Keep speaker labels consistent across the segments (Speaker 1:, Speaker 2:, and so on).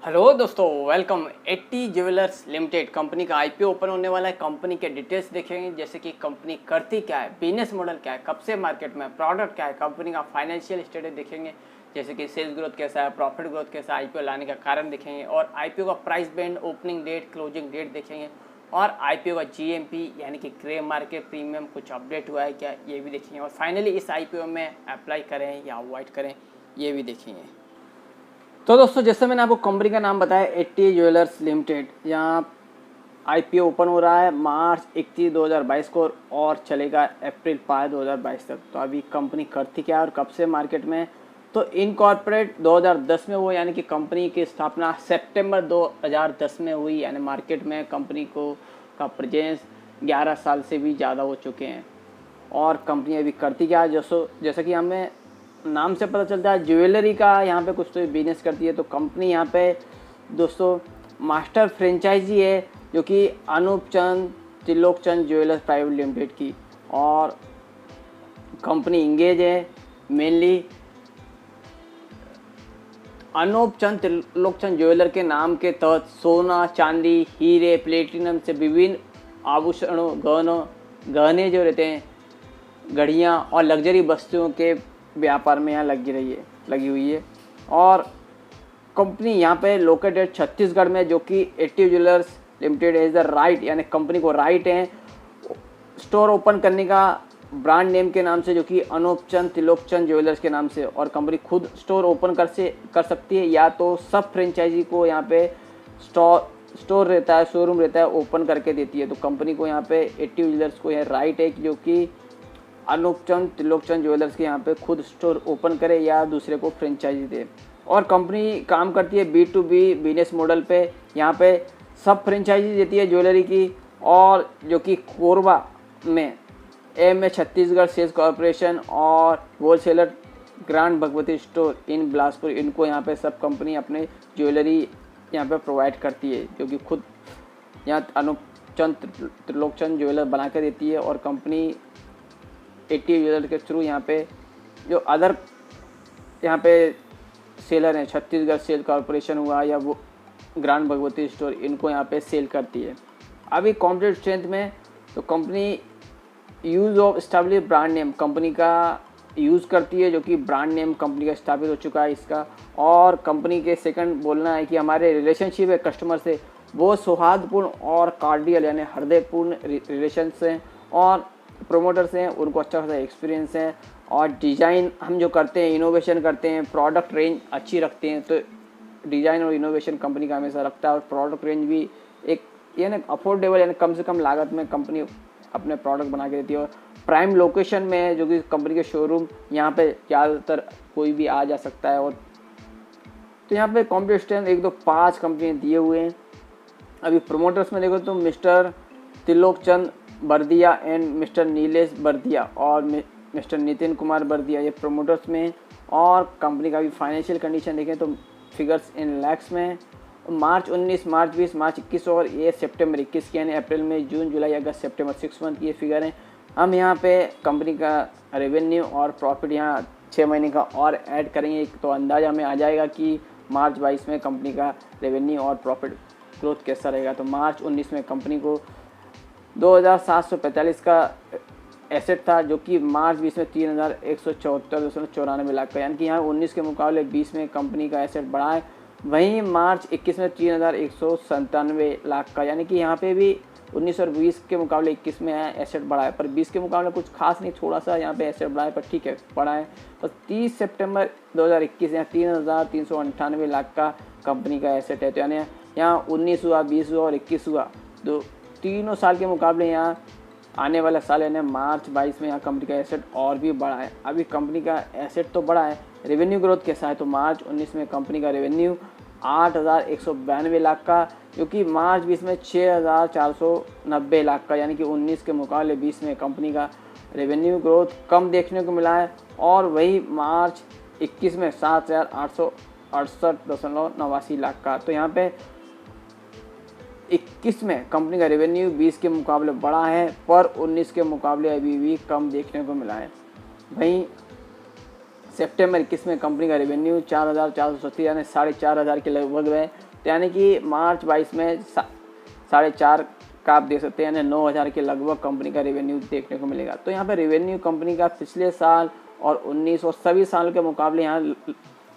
Speaker 1: Hello दोस्तों, welcome. 80 jewellers limited company का IPO open होने वाला है। कंपनी के डिटेल्स देखेंगे, जैसे कि कंपनी करती क्या है, बिजनेस मॉडल क्या है, कब से मार्केट में, प्रोडक्ट क्या है, कंपनी का फाइनेंशियल स्टेटस देखेंगे, जैसे कि सेल्स ग्रोथ कैसा है, प्रॉफिट ग्रोथ कैसा है, आईपीओ लाने का कारण देखेंगे, और आईपीओ का price band, opening date, closing date देखेंगे, और आईपीओ का जीएमपी यानी कि ग्रे मार्केट प्रीमियम कुछ अपडेट हुआ है क्या, ये भी देखेंगे, और फाइनली इस आईपीओ में अप्लाई करें या अवॉइड करें, ये भी देखेंगे। तो दोस्तों, जैसे मैंने आपको कंपनी का नाम बताया 80 ज्वेलर्स लिमिटेड, यहाँ आईपीओ ओपन हो रहा है मार्च 31 2022 को और चलेगा अप्रैल 5 2022 तक। तो अभी कंपनी करती क्या है और कब से मार्केट में है? तो इनकॉर्पोरेट 2010 में हुआ, यानी कि कंपनी की स्थापना सितंबर 2010 में हुई, यानी मार्केट में कंपनी को का प्रेजेंस 11 साल से भी ज़्यादा हो चुके हैं। और कंपनी अभी करती क्या है, जैसा कि हमें नाम से पता चलता है, ज्वेलरी का यहाँ पे कुछ तो बिजनेस करती है। तो कंपनी यहाँ पे दोस्तों मास्टर फ्रेंचाइजी है, जो कि अनूप चंद त्रिलोक चंद ज्वेलर्स प्राइवेट लिमिटेड की। और कंपनी इंगेज है मेनली अनूप चंद त्रिलोक चंद ज्वेलर के नाम के तहत सोना, चांदी, हीरे, प्लेटिनम से विभिन्न आभूषणों, गहने जो रहते हैं, घड़ियाँ और लग्जरी वस्तुओं के व्यापार में यहाँ लगी हुई है। और कंपनी यहाँ पे लोकेटेड छत्तीसगढ़ में, जो कि 80 jewellers limited is the right, यानी कंपनी को राइट है स्टोर ओपन करने का ब्रांड नेम के नाम से, जो कि अनूप चंद त्रिलोक चंद ज्वेलर्स के नाम से। और कंपनी खुद स्टोर ओपन कर सकती है, या तो सब फ्रेंचाइजी को यहाँ पे स्टोर रहता है, शोरूम रहता है, ओपन करके देती है। तो कंपनी को यहाँ पे 80 ज्वेलर्स को यह राइट है, जो कि अनूप चंद त्रिलोक चंद ज्वेलर्स के यहाँ पे खुद स्टोर ओपन करे या दूसरे को फ्रेंचाइजी दे। और कंपनी काम करती है B2B बिजनेस मॉडल पे। यहाँ पे सब फ्रेंचाइजी देती है ज्वेलरी की, और जो कि कोरबा में में छत्तीसगढ़ सेल्स कॉर्पोरेशन और wholesaler grand Bhagwati store in Bilaspur, इनको यहाँ पे सब कंपनी अपने ज्वेलरी यहाँ पे प्रोवाइड करती है, जो कि खुद यहाँ अनूप चंद त्रिलोक चंद ज्वेलर बना कर देती है। और कंपनी 80 ज्वेलर के थ्रू यहाँ पे जो अदर यहाँ पे सेलर हैं, छत्तीसगढ़ सेल कॉर्पोरेशन हुआ या वो ग्रांड भगवती स्टोर, इनको यहाँ पे सेल करती है। अभी कॉम्पिटेटिव स्ट्रेंथ में तो company use of establish brand name company का यूज़ करती है, जो कि ब्रांड नेम कंपनी का स्थापित हो चुका है इसका। और कंपनी के सेकंड बोलना है कि हमारे रिलेशनशिप है कस्टमर से वो सौहार्दपूर्ण और कार्डियल, यानी हृदयपूर्ण रिलेशन हैं। और प्रोमोटर्स हैं, उनको अच्छा खासा एक्सपीरियंस है। और डिज़ाइन हम जो करते हैं, इनोवेशन करते हैं, प्रोडक्ट रेंज अच्छी रखते हैं। तो डिज़ाइन और इनोवेशन कंपनी का हमेशा रखता है। और प्रोडक्ट रेंज भी एक यानी अफोर्डेबल, यानी कम से कम लागत में कंपनी अपने प्रोडक्ट बना के देती है। और प्राइम लोकेशन में है, जो कि कंपनी के शोरूम यहाँ पे ज़्यादातर कोई भी आ जा सकता है। और तो यहाँ पे कॉम्पिटिशन 1 2 5 कंपनियाँ दिए हुए हैं। अभी प्रोमोटर्स में देखो तो mister Trilok Chand Bardiya and mister Nilesh Bardiya और मिस्टर नितिन कुमार बर्दिया, ये प्रोमोटर्स में। और कंपनी का भी फाइनेंशियल कंडीशन देखें तो फिगर्स इन लैक्स में। मार्च 19, मार्च 20, मार्च 21 और ये सितंबर 21 के, यानी अप्रैल में, जून, जुलाई, अगस्त, सितंबर 6 मंथ की ये फिगर हैं। हम यहाँ पे कंपनी का रेवेन्यू और प्रॉफिट यहाँ 6 महीने का और ऐड करेंगे, तो अंदाज़ा हमें आ जाएगा कि मार्च 22 में कंपनी का रेवेन्यू और प्रॉफिट ग्रोथ कैसा रहेगा। तो मार्च 19 में कंपनी को 2745 का एसेट था, जो कि मार्च 20 में 3174.94 लाख का, यानी कि यहाँ 19 के मुकाबले 20 में कंपनी का एसेट बढ़ा है। वहीं मार्च 21 में 3197 लाख का, यानी कि यहाँ पे भी 19 और 20 के मुकाबले 21 में एसेट बढ़ा है। पर 20 के मुकाबले कुछ खास नहीं, थोड़ा सा यहाँ पे एसेट बढ़ा है, पर ठीक है बढ़ा है। बस 30 सितंबर 2021 यहाँ 3398 लाख का कंपनी का एसेट है। तो यानी यहाँ 19 हुआ, 20 हुआ और 21 हुआ, तो तीनों साल के मुकाबले यहाँ आने वाला साल यानी मार्च 22 में यहाँ कंपनी का एसेट और भी बढ़ा है। अभी कंपनी का एसेट तो बढ़ा है, रेवेन्यू ग्रोथ कैसा है? तो मार्च 19 में कंपनी का रेवेन्यू 8192 लाख का, जो कि मार्च 20 में 6490 लाख का, यानी कि 19 के मुकाबले 20 में कंपनी का रेवेन्यू ग्रोथ कम देखने को मिला है। और वही मार्च 21 में 7868.89 लाख का। तो यहाँ पे 21 में कंपनी का रेवेन्यू 20 के मुकाबले बढ़ा है, पर 19 के मुकाबले अभी भी कम देखने को मिला है। वहीं सितंबर 21 में कंपनी का रेवेन्यू 4470 यानी 4500 के लगभग है, तो यानी कि मार्च 22 में 4.5 का आप देख सकते हैं, यानी 9,000 के लगभग कंपनी का रेवेन्यू देखने को मिलेगा। तो यहाँ पे रेवेन्यू कंपनी का पिछले साल और 19 और सभी साल के मुकाबले यहाँ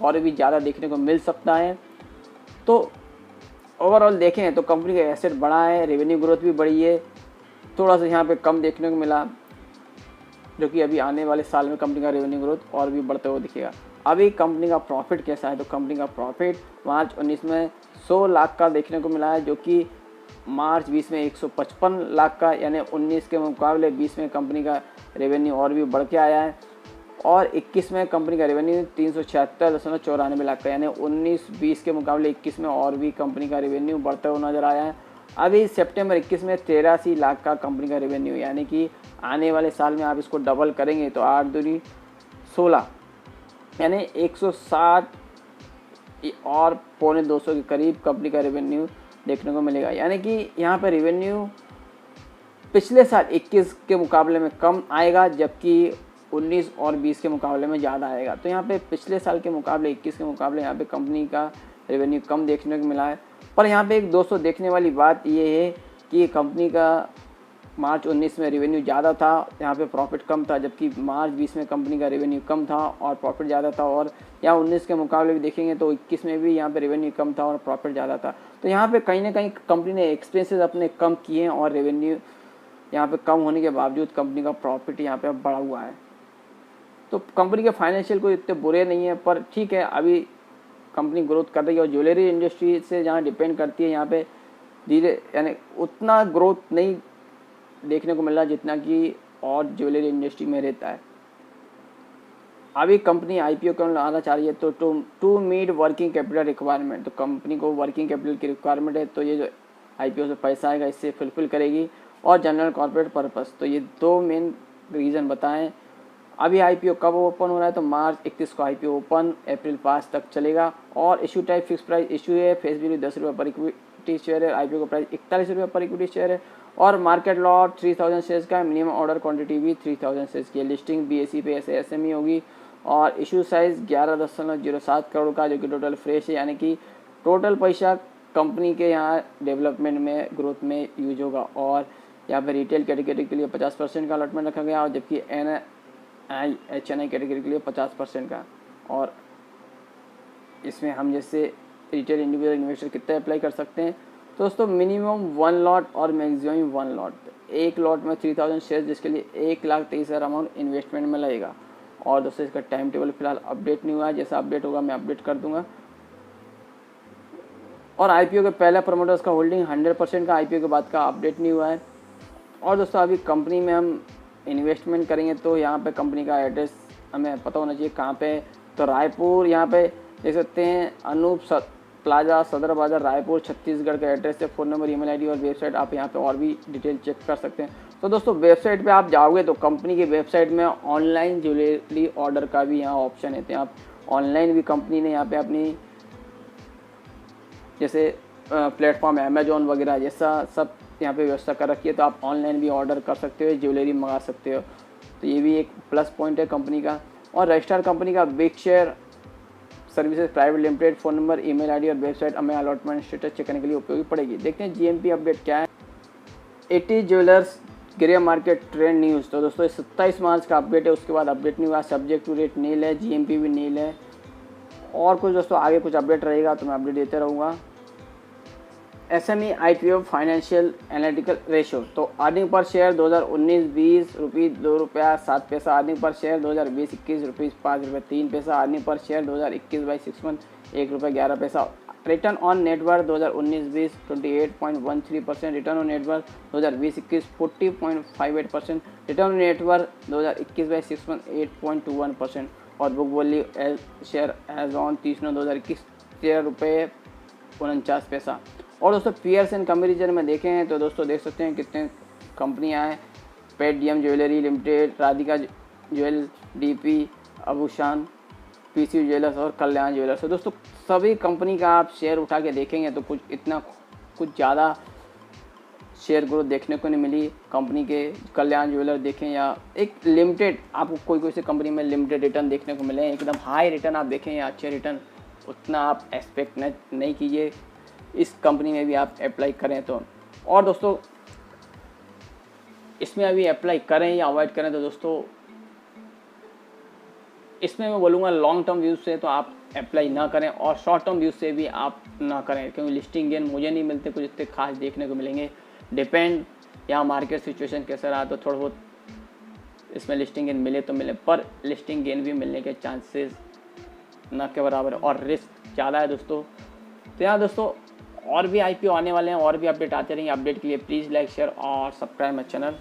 Speaker 1: और भी ज़्यादा देखने को मिल सकता है। तो ओवरऑल देखें तो कंपनी का एसेट बढ़ा है, रेवेन्यू ग्रोथ भी बढ़ी है, थोड़ा सा यहाँ पे कम देखने को मिला, जो कि अभी आने वाले साल में कंपनी का रेवेन्यू ग्रोथ और भी बढ़ते हुए दिखेगा। अभी कंपनी का प्रॉफिट कैसा है, तो कंपनी का प्रॉफिट मार्च 19 में 100 लाख का देखने को मिला है, जो कि मार्च 20 में 155 लाख का, यानी 19 के मुकाबले 20 में कंपनी का रेवेन्यू और भी बढ़ के आया है। और 21 में कंपनी का रेवेन्यू 376.94 लाख का, यानी 19-20 के मुकाबले 21 में और भी कंपनी का रेवेन्यू बढ़ते हुए नजर आया है। अभी सितंबर 21 में 83 लाख का कंपनी का रेवेन्यू, यानी कि आने वाले साल में आप इसको डबल करेंगे तो 8 दूनी 16, यानी 160 और 125 के करीब कंपनी का रेवेन्यू देखने को मिलेगा। यानी कि यहाँ पर रेवेन्यू पिछले साल 21 के मुकाबले में कम आएगा, जबकि 19 और 20 के मुकाबले में ज़्यादा आएगा। तो यहाँ पे पिछले साल के मुकाबले 21 के मुकाबले यहाँ पे कंपनी का रेवेन्यू कम देखने को मिला है। पर यहाँ पे एक दोस्तों देखने वाली बात ये है कि कंपनी का मार्च 19 में रेवेन्यू ज़्यादा था, यहाँ पे प्रॉफिट कम था, जबकि मार्च 20 में कंपनी का रेवेन्यू कम था और प्रॉफिट ज़्यादा था। और यहाँ 19 के मुकाबले भी देखेंगे तो 21 में भी यहाँ पे रेवेन्यू कम था और प्रॉफिट ज़्यादा था। तो यहाँ पे कहीं ना कहीं कंपनी ने एक्सपेंसेस अपने कम किए हैं और रेवेन्यू यहाँ पे कम होने के बावजूद कंपनी का प्रॉफिट यहाँ पे बढ़ा हुआ है। तो कंपनी के फाइनेंशियल कोई इतने बुरे नहीं है, पर ठीक है अभी कंपनी ग्रोथ कर रही है और ज्वेलरी इंडस्ट्री से जहाँ डिपेंड करती है यहाँ पे धीरे यानी उतना ग्रोथ नहीं देखने को मिल रहा जितना कि और ज्वेलरी इंडस्ट्री में रहता है। अभी कंपनी आईपीओ क्यों लाना चाह रही है, तो to meet working capital requirement, तो कंपनी को वर्किंग कैपिटल की रिक्वायरमेंट है, तो ये जो आईपीओ से पैसा आएगा इससे फुलफिल करेगी। और जनरल कॉर्पोरेट पर्पस, तो ये 2 मेन रीज़न बताएं। अभी आईपीओ कब ओपन हो रहा है, तो मार्च 31 को आईपीओ ओपन, अप्रैल 5 तक चलेगा। और issue type fix price issue है, फेस वैल्यू 10 रुपये पर इक्विटी शेयर है, आईपीओ का प्राइस 41 रुपये पर इक्विटी शेयर है। और मार्केट लॉट 3000 शेयर्स का, मिनिमम ऑर्डर क्वांटिटी भी 3000 शेयर्स की है। लिस्टिंग बीएसई पे एसएमई होगी। और इशू साइज 11.07 करोड़ का, जो कि टोटल फ्रेश है, यानी कि टोटल पैसा कंपनी के यहाँ डेवलपमेंट में ग्रोथ में यूज होगा। और यहाँ पे रिटेल कैटेगरी के लिए 50% का अलॉटमेंट रखा गया, और जबकि HNI कैटेगरी के लिए 50% का। और इसमें हम जैसे रिटेल इंडिविजुअल इन्वेस्टर कितने अप्लाई कर सकते हैं, तो दोस्तों मिनिमम 1 लॉट और मैक्सिमम 1 लॉट। एक लॉट में 3000 शेयर, जिसके लिए 1,23,000 अमाउंट इन्वेस्टमेंट में लगेगा। और दोस्तों इसका टाइम टेबल फिलहाल अपडेट नहीं हुआ है, जैसा अपडेट होगा मैं अपडेट कर दूंगा। और आईपीओ के पहले प्रमोटर्स का होल्डिंग 100% का आईपीओ के बाद का अपडेट नहीं हुआ है। और दोस्तों अभी कंपनी में हम इन्वेस्टमेंट करेंगे तो यहाँ पे कंपनी का एड्रेस हमें पता होना चाहिए कहाँ पे, तो रायपुर यहाँ पे देख सकते हैं, अनूप प्लाजा, सदर बाजार, रायपुर, छत्तीसगढ़ का एड्रेस है। फ़ोन नंबर, ईमेल आईडी और वेबसाइट आप यहाँ पे और भी डिटेल चेक कर सकते हैं। तो दोस्तों वेबसाइट पे आप जाओगे तो कंपनी की वेबसाइट में ऑनलाइन ज्वेलरी ऑर्डर का भी यहाँ ऑप्शन है, तो आप ऑनलाइन भी कंपनी ने यहाँ पे अपनी जैसे प्लेटफॉर्म अमेजोन वगैरह जैसा सब यहाँ पे व्यवस्था कर रखी है, तो आप ऑनलाइन भी ऑर्डर कर सकते हो, ज्वेलरी मंगा सकते हो। तो ये भी एक प्लस पॉइंट है कंपनी का। और रजिस्टर्ड कंपनी का big share services private limited, phone number, email ID और वेबसाइट हमें अलॉटमेंट स्टेटस चेक करने के लिए उपयोगी पड़ेगी। देखते हैं जीएमपी अपडेट क्या है। 80 jewellers grey market trend news, तो दोस्तों 27 मार्च का अपडेट है, उसके बाद अपडेट नहीं हुआ। सब्जेक्ट टू रेट नील है, जीएमपी भी नील है। और कुछ दोस्तों आगे कुछ अपडेट रहेगा तो मैं अपडेट देते रहूँगा। SME IPO financial analytical ratio, तो earning per share 2019-20 ₹2.07, earning per share 2020-21 ₹5.03, earning per share 2021-22 month ₹1.11, return on net worth 2019-20 28.13%, return on net worth 2020-21 40.58%, return on net worth 2021-22 month 8.21%। और book value as share as on 30/9/2021 ₹13.49। और दोस्तों peers and comparison में देखें तो दोस्तों देख सकते हैं कितने कंपनियां हैं। Paytm jewellery limited, Radhika jewel, DP, Abushan, PC jewellers और कल्याण ज्वेलर्स। तो दोस्तों सभी कंपनी का आप शेयर उठा के देखेंगे तो कुछ ज़्यादा शेयर ग्रोथ देखने को नहीं मिली कंपनी के। कल्याण ज्वेलर देखें या एक लिमिटेड, आपको कोई से कंपनी में लिमिटेड रिटर्न देखने को मिले, एकदम हाई रिटर्न आप देखें या अच्छे रिटर्न उतना आप एक्सपेक्ट नहीं कीजिए। इस कंपनी में भी आप अप्लाई करें तो। और दोस्तों इसमें अभी अप्लाई करें या अवॉइड करें तो दोस्तों इसमें मैं बोलूँगा लॉन्ग टर्म व्यूज़ से तो आप अप्लाई ना करें और शॉर्ट टर्म व्यूज़ से भी आप ना करें, क्योंकि लिस्टिंग गेन मुझे नहीं मिलते कुछ इतने खास देखने को मिलेंगे। डिपेंड यहाँ मार्केट सिचुएशन कैसा रहा तो थोड़ा बहुत इसमें लिस्टिंग गेन मिले तो मिले, पर लिस्टिंग गेन भी मिलने के चांसेस ना के बराबर और रिस्क ज़्यादा है दोस्तों। तो यहाँ दोस्तों और भी IPO आने वाले हैं और भी अपडेट आते रहेंगे। अपडेट के लिए प्लीज़ लाइक शेयर और सब्सक्राइब माय चैनल।